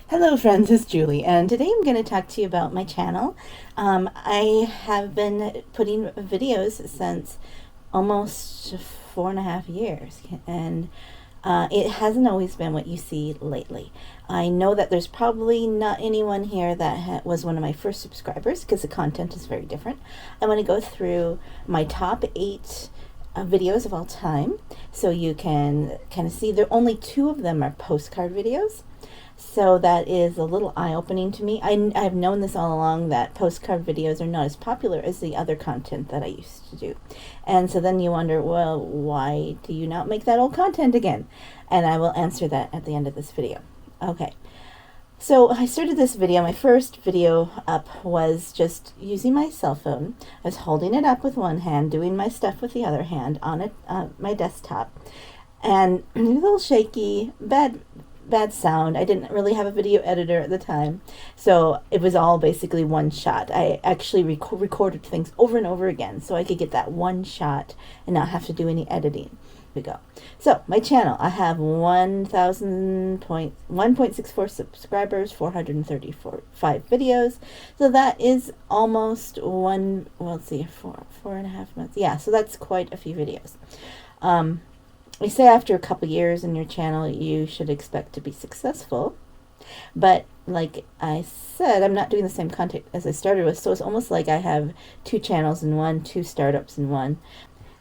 Hello friends, it's Julie, and today I'm going to talk to you about my channel. I have been putting videos since almost 4.5 years, and it hasn't always been what you see lately. I know that there's probably not anyone here that was one of my first subscribers because the content is very different. I'm going to go through my top 8 videos of all time, so you can kind of see there only 2 of them are postcard videos. So that is a little eye-opening to me. I've known this all along, that postcard videos are not as popular as the other content that I used to do. And so then you wonder, well, why do you not make that old content again? And I will answer that at the end of this video. Okay. So I started this video, my first video up was just using my cell phone. I was holding it up with one hand, doing my stuff with the other hand on my desktop. And a little shaky, bad sound. I didn't really have a video editor at the time, so it was all basically one shot. I actually recorded things over and over again so I could get that one shot and not have to do any editing. Here we go. So my channel, I have 1.64 subscribers, 435 videos. So that is almost four and a half months. Yeah, so that's quite a few videos. We say after a couple years in your channel, you should expect to be successful. But like I said, I'm not doing the same content as I started with, so it's almost like I have 2 channels in one, 2 startups in one.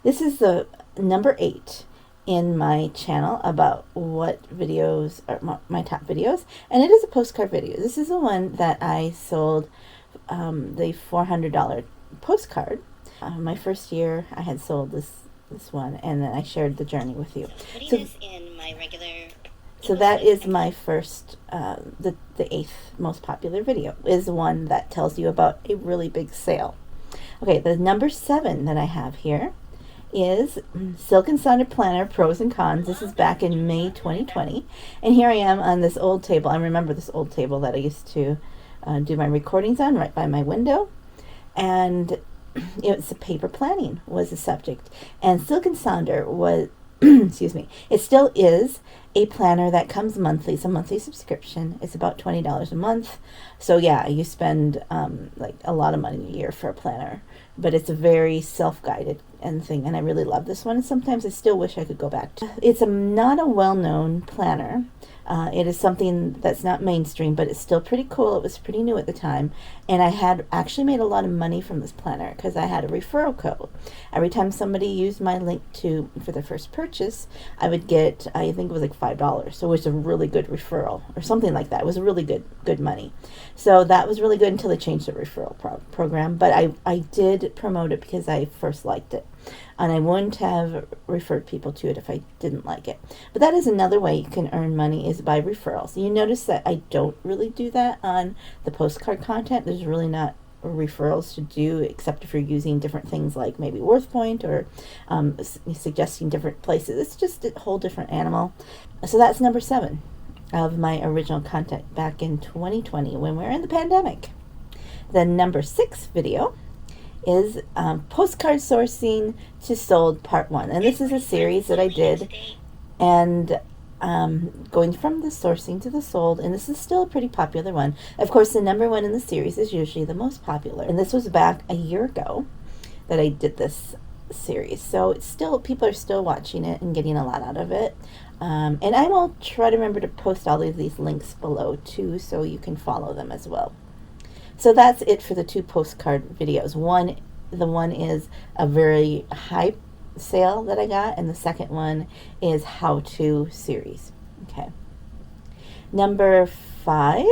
This is the number 8 in my channel about what videos are my top videos, and it is a postcard video. This is the one that I sold, the $400 postcard. My first year I had sold this one, and then I shared the journey with you. So that is my first, the 8th most popular video is the one that tells you about a really big sale. Okay, the number 7 that I have here is Silk and Sonder Planner Pros and Cons. This is back in May 2020, and here I am on this old table. I remember this old table that I used to do my recordings on right by my window, and it's paper planning was the subject, and Silk and Sonder was excuse me, it still is a planner that comes monthly. It's a monthly subscription. It's about $20 a month. So yeah, you spend like a lot of money a year for a planner, but it's a very self-guided thing, and I really love this one. Sometimes I still wish I could go back to. It's not a well-known planner. It is something that's not mainstream, but it's still pretty cool. It was pretty new at the time, and I had actually made a lot of money from this planner because I had a referral code. Every time somebody used my link for their first purchase, I would get, I think it was like $5, so it was a really good referral or something like that. It was really good money. So that was really good until they changed the referral program, but I did promote it because I first liked it. And I wouldn't have referred people to it if I didn't like it. But that is another way you can earn money, is by referrals. You notice that I don't really do that on the postcard content. There's really not referrals to do, except if you're using different things like maybe WorthPoint or suggesting different places. It's just a whole different animal. So that's number 7 of my original content back in 2020 when we were in the pandemic. The number 6 video is Postcard Sourcing to Sold Part 1. And this is a series that I did, and going from the sourcing to the sold, and this is still a pretty popular one. Of course, the number 1 in the series is usually the most popular, and this was back a year ago that I did this series. So it's still, people are still watching it and getting a lot out of it. And I will try to remember to post all of these links below too, so you can follow them as well. So that's it for the 2 postcard videos. The one is a very high sale that I got, and the second one is how-to series. Okay. Number 5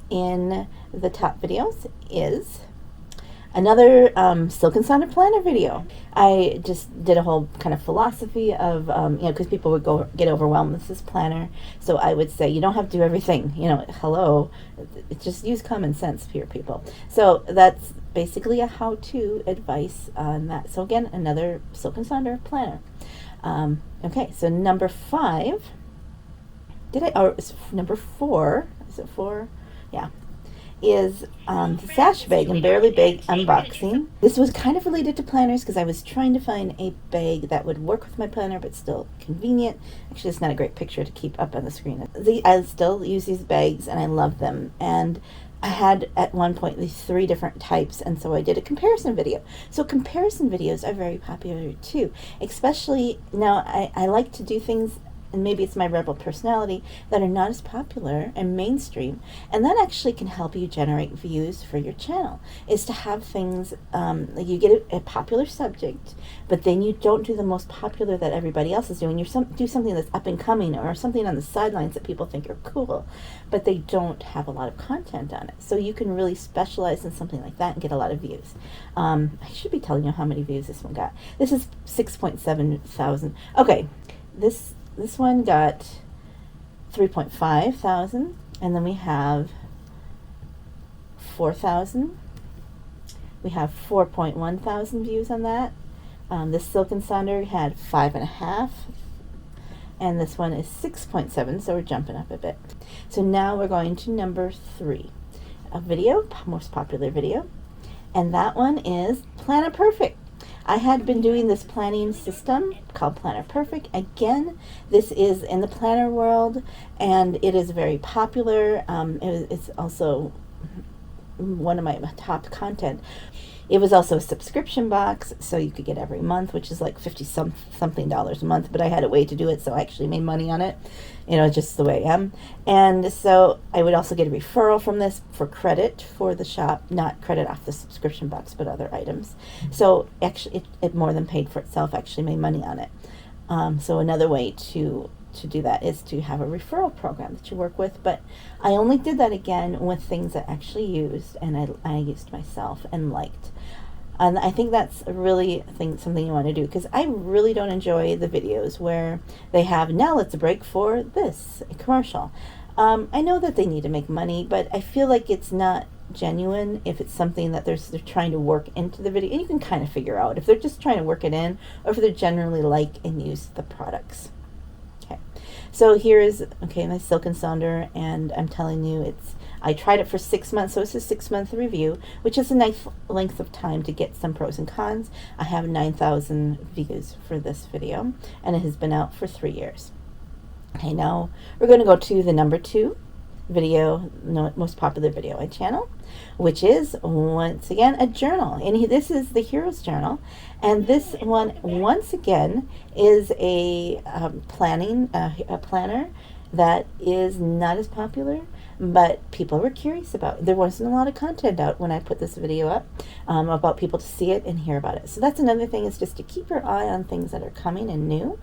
in the top videos is another Silk and Sonder Planner video. I just did a whole kind of philosophy of, because people would get overwhelmed with this planner. So I would say, you don't have to do everything, hello, just use common sense here, people. So that's basically a how-to advice on that. So again, another Silk and Sonder planner. Okay, so number 5, number 4, is it 4? Yeah. is the Sash Bag and Barely Big unboxing. This was kind of related to planners because I was trying to find a bag that would work with my planner but still convenient. Actually, it's not a great picture to keep up on the screen. I still use these bags and I love them. And I had at one point these 3 different types, and so I did a comparison video. So comparison videos are very popular too, especially now. I like to do things, and maybe it's my rebel personality, that are not as popular and mainstream, and that actually can help you generate views for your channel, is to have things like you get a popular subject, but then you don't do the most popular that everybody else is doing. You do something that's up and coming, or something on the sidelines that people think are cool, but they don't have a lot of content on it. So you can really specialize in something like that and get a lot of views. I should be telling you how many views this one got. This is 6.7 thousand. Okay, this one got 3.5 thousand, and then we have 4,000. We have 4.1 thousand views on that. This Silk and Sonder had 5.5, and this one is 6.7, so we're jumping up a bit. So now we're going to number 3, a video, most popular video, and that one is Planner Perfect. I had been doing this planning system called Planner Perfect. Again, this is in the planner world, and it is very popular. It's also one of my top content. It was also a subscription box, so you could get every month, which is like $50-something a month, but I had a way to do it, so I actually made money on it, just the way I am. And so I would also get a referral from this for credit for the shop, not credit off the subscription box, but other items. So actually, it more than paid for itself, actually made money on it. So another way to do that is to have a referral program that you work with, but I only did that again with things that I actually used, and I used myself and liked. And I think that's really something you want to do, because I really don't enjoy the videos where they have, now let's break for this, a commercial. I know that they need to make money, but I feel like it's not genuine if it's something that they're trying to work into the video, and you can kind of figure out if they're just trying to work it in, or if they generally like and use the products. Okay, so here is, my Silk and Sonder, and I'm telling you, I tried it for 6 months, so it's a 6-month review, which is a nice length of time to get some pros and cons. I have 9,000 views for this video, and it has been out for 3 years. Okay, now we're going to go to the number 2 video, most popular video on my channel, which is once again a journal, and this is the Hero's Journal, and this one once again is a planner that is not as popular, but people were curious about. There wasn't a lot of content out when I put this video up about people to see it and hear about it. So that's another thing, is just to keep your eye on things that are coming and new.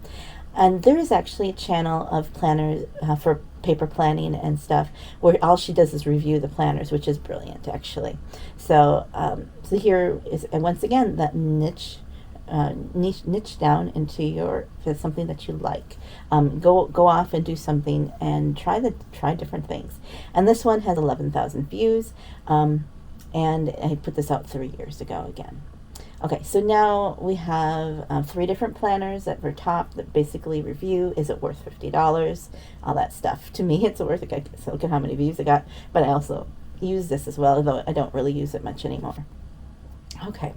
And there is actually a channel of planners for paper planning and stuff, where all she does is review the planners, which is brilliant, actually. So, so here is, and once again, that niche down into something that you like. Go off and do something and try different things. And this one has 11,000 views, and I put this out 3 years ago again. Okay, so now we have 3 different planners at the top that basically review, is it worth $50, all that stuff. To me, it's worth it. So look at how many views I got, but I also use this as well, although I don't really use it much anymore. Okay,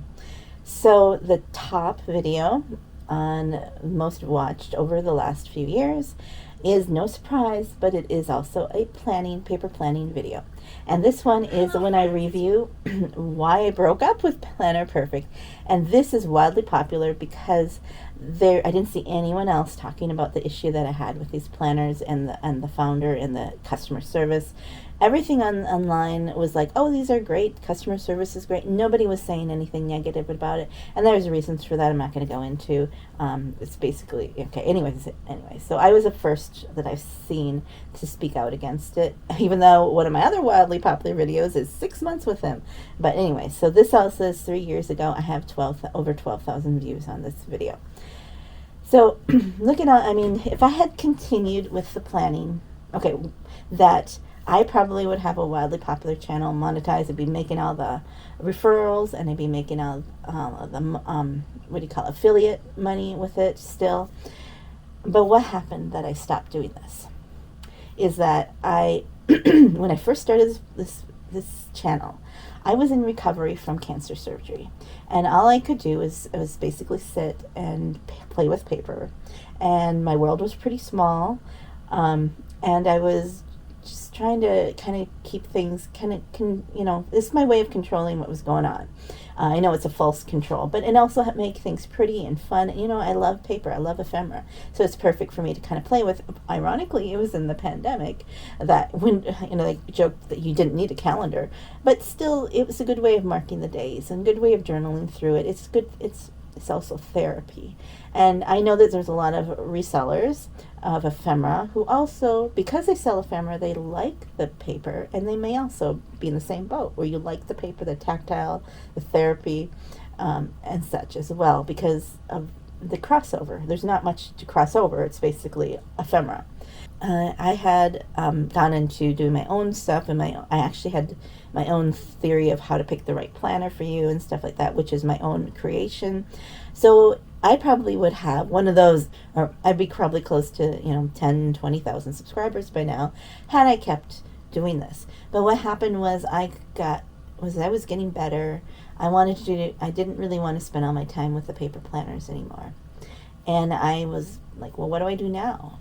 so the top video on most watched over the last few years is, no surprise, but it is also a paper planning video. And this one is when I review why I broke up with Planner Perfect. And this is wildly popular because I didn't see anyone else talking about the issue that I had with these planners and the founder and the customer service. Everything online was like, oh, these are great, customer service is great. Nobody was saying anything negative about it, and there's reasons for that I'm not going to go into. It's basically, okay, anyway, so I was the first that I've seen to speak out against it, even though one of my other wildly popular videos is 6 months with him. But anyway, so this also is 3 years ago. I have over 12,000 views on this video. So look at all, if I had continued with the planning, that I probably would have a wildly popular channel, monetized. I'd be making all the referrals, and I'd be making all the affiliate money with it still. But what happened that I stopped doing this is that when I first started this this channel, I was in recovery from cancer surgery, and all I could do was basically sit and play with paper, and my world was pretty small, and I was just trying to kind of keep things this is my way of controlling what was going on. I know it's a false control, but it also make things pretty and fun. I love paper. I love ephemera. So it's perfect for me to kind of play with. Ironically, it was in the pandemic that when, they joked that you didn't need a calendar, but still it was a good way of marking the days and a good way of journaling through it. It's good. It's also therapy. And I know that there's a lot of resellers of ephemera who also, because they sell ephemera, they like the paper, and they may also be in the same boat where you like the paper, the tactile, the therapy, and such as well, because of the crossover. There's not much to cross over. It's basically ephemera. I had gone into doing my own stuff, and I actually had my own theory of how to pick the right planner for you and stuff like that, which is my own creation. So I probably would have one of those, or I'd be probably close to 10, 20,000 subscribers by now, had I kept doing this. But what happened was I was getting better. I didn't really want to spend all my time with the paper planners anymore. And I was like, well, what do I do now?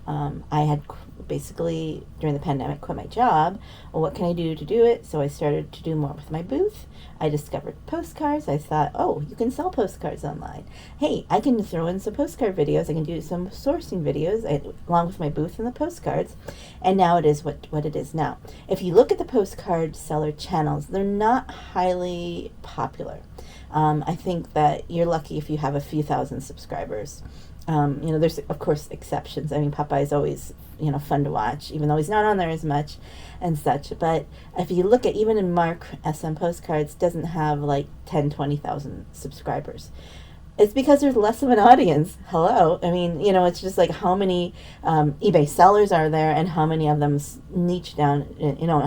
I had basically, during the pandemic, quit my job. Well, what can I do to do it? So I started to do more with my booth. I discovered postcards. I thought, oh, you can sell postcards online. Hey, I can throw in some postcard videos. I can do some sourcing videos along with my booth and the postcards. And now it is what it is now. If you look at the postcard seller channels, they're not highly popular. I think that you're lucky if you have a few thousand subscribers. There's, of course, exceptions. I mean, Popeye's always, fun to watch, even though he's not on there as much and such. But if you look at, even in Mark SM Postcards, doesn't have like 10, 20,000 subscribers. It's because there's less of an audience. Hello. I mean, it's just like how many eBay sellers are there, and how many of them niche down,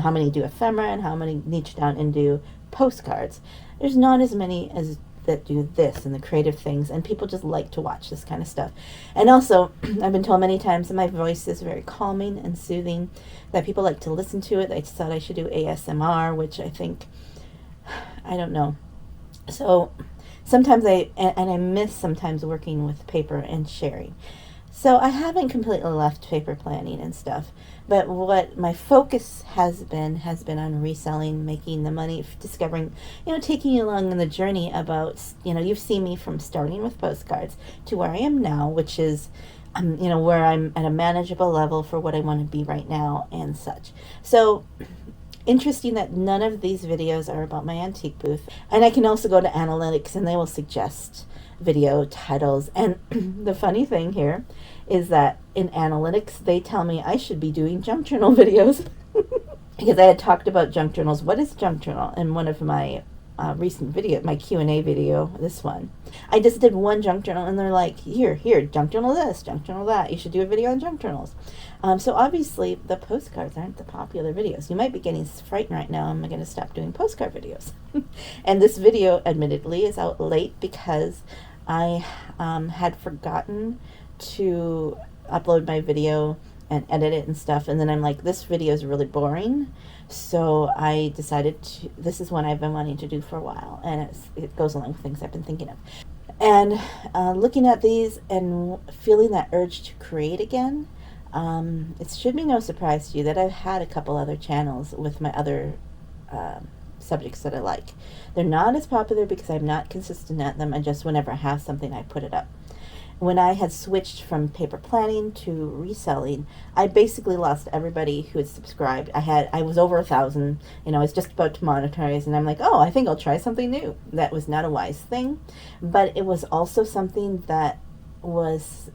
how many do ephemera and how many niche down and do postcards. There's not as many as that do this and the creative things, and people just like to watch this kind of stuff. And also, I've been told many times that my voice is very calming and soothing, that people like to listen to it. They thought I should do ASMR, which I think, I don't know. So sometimes I miss sometimes working with paper and sharing. So I haven't completely left paper planning and stuff, but what my focus has been on reselling, making the money, discovering, taking you along on the journey about, you've seen me from starting with postcards to where I am now, which is, where I'm at a manageable level for what I want to be right now and such. So interesting that none of these videos are about my antique booth. And I can also go to analytics and they will suggest video titles. And the funny thing here is that in analytics, they tell me I should be doing junk journal videos because I had talked about junk journals. What is junk journal? In one of my recent video, my Q&A video, this one. I just did one junk journal and they're like, here, junk journal this, junk journal that. You should do a video on junk journals. So obviously the postcards aren't the popular videos. You might be getting frightened right now. I'm going to stop doing postcard videos. And this video, admittedly, is out late because I had forgotten to upload my video and edit it and stuff, and then I'm like, this video is really boring, so I decided this is one I've been wanting to do for a while, and it goes along with things I've been thinking of. And looking at these and feeling that urge to create again, it should be no surprise to you that I've had a couple other channels with my other subjects that I like. They're not as popular because I'm not consistent at them, and just whenever I have something, I put it up. When I had switched from paper planning to reselling, I basically lost everybody who had subscribed. I was over 1,000, I was just about to monetize, and I'm like, oh, I think I'll try something new. That was not a wise thing, but it was also something that was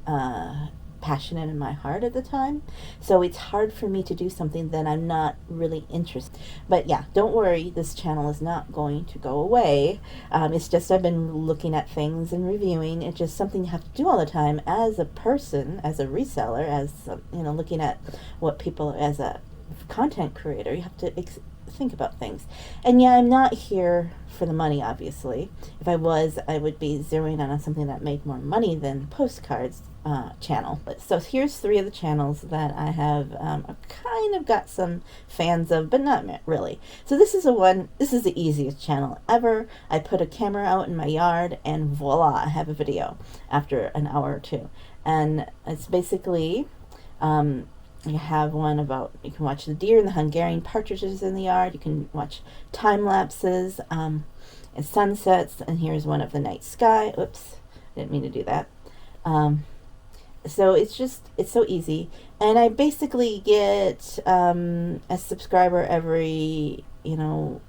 passionate in my heart at the time. So it's hard for me to do something that I'm not really interested. But yeah, don't worry, this channel is not going to go away. It's just I've been looking at things and reviewing. It's just something you have to do all the time as a person, as a reseller, as looking at what people, as a content creator. You have to think about things. And yeah, I'm not here for the money, obviously. If I was, I would be zeroing in on something that made more money than postcards channel. So here's 3 of the channels that I have kind of got some fans of, but not really. So this is the easiest channel ever. I put a camera out in my yard and voila, I have a video after an hour or 2. And it's basically, you have one about, you can watch the deer and the Hungarian partridges in the yard. You can watch time lapses and sunsets. And here's one of the night sky. Oops, didn't mean to do that. So it's so easy. And I basically get a subscriber every, 1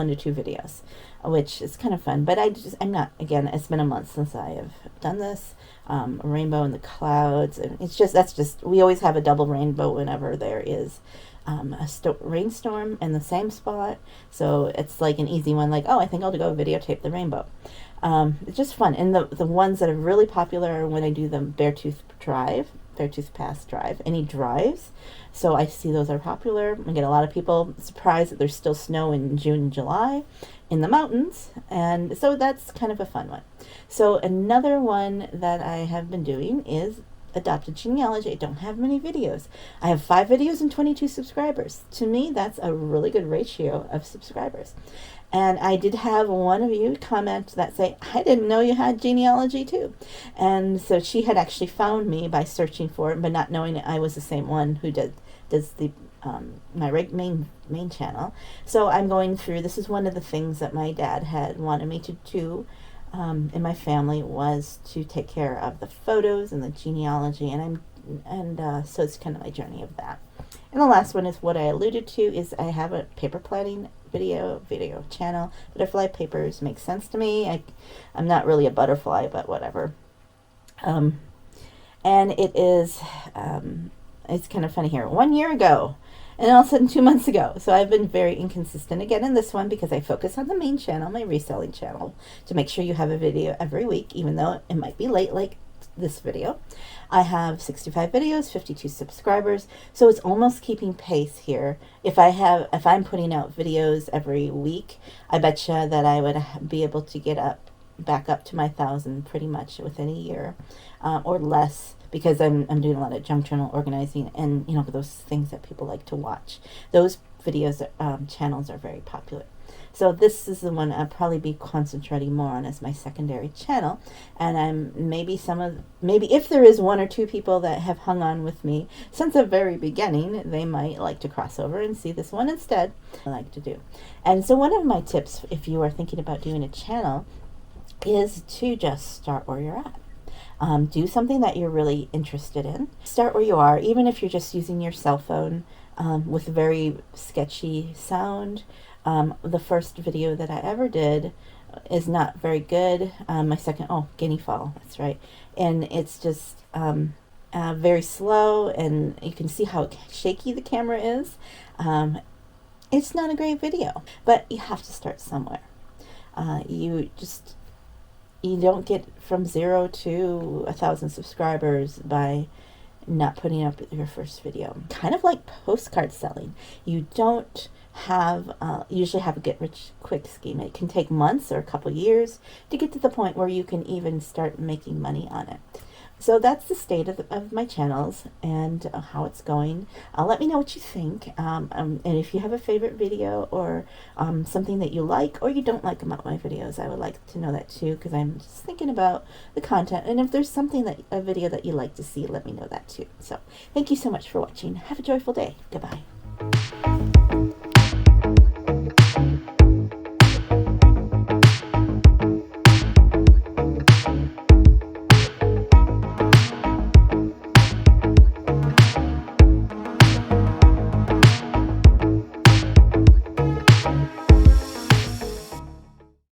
to 2 videos, which is kind of fun. But I'm not, again, it's been a month since I have done this. A rainbow in the clouds, and we always have a double rainbow whenever there is a rainstorm in the same spot. So it's like an easy one, like, oh, I think I'll go videotape the rainbow. It's just fun. And the ones that are really popular are when I do the Beartooth Pass Drive, any drives. So I see those are popular. I get a lot of people surprised that there's still snow in June and July in the mountains, and so that's kind of a fun one. So another one that I have been doing is Adopted Genealogy. I don't have many videos. I have 5 videos and 22 subscribers. To me, that's a really good ratio of subscribers. And I did have one of you comment that say, I didn't know you had genealogy too. And so she had actually found me by searching for it, but not knowing that I was the same one who does the my main channel. So I'm going through, this is one of the things that my dad had wanted me to do in my family, was to take care of the photos and the genealogy, so it's kind of my journey of that. And the last one is what I alluded to, is I have a paper planning video channel. Butterfly papers make sense to me. I'm not really a butterfly, but whatever. And it is it's kind of funny here. 1 year ago, and all of a sudden 2 months ago. So I've been very inconsistent again in this one, because I focus on the main channel, my reselling channel, to make sure you have a video every week, even though it might be late, like this video. I have 65 videos, 52 subscribers, so it's almost keeping pace here. If I'm putting out videos every week, I betcha that I would be able to get back up to my 1,000 pretty much within a year, or less, because I'm doing a lot of junk journal organizing and those things that people like to watch. Those videos channels are very popular. So this is the one I'll probably be concentrating more on as my secondary channel. And maybe if there is 1 or 2 people that have hung on with me since the very beginning, they might like to cross over and see this one instead. I like to do. And so one of my tips, if you are thinking about doing a channel, is to just start where you're at. Do something that you're really interested in. Start where you are, even if you're just using your cell phone with very sketchy sound. The first video that I ever did is not very good. My second, guinea fowl, that's right. And it's just very slow, and you can see how shaky the camera is. It's not a great video, but you have to start somewhere. You don't get from 0 to 1,000 subscribers by not putting up your first video. Kind of like postcard selling. You don't usually have a get-rich-quick scheme. It can take months or a couple years to get to the point where you can even start making money on it. So that's the state of my channels and how it's going. Let me know what you think. And if you have a favorite video or something that you like or you don't like about my videos, I would like to know that too, because I'm just thinking about the content. And if there's a video that you like to see, let me know that too. So thank you so much for watching. Have a joyful day. Goodbye.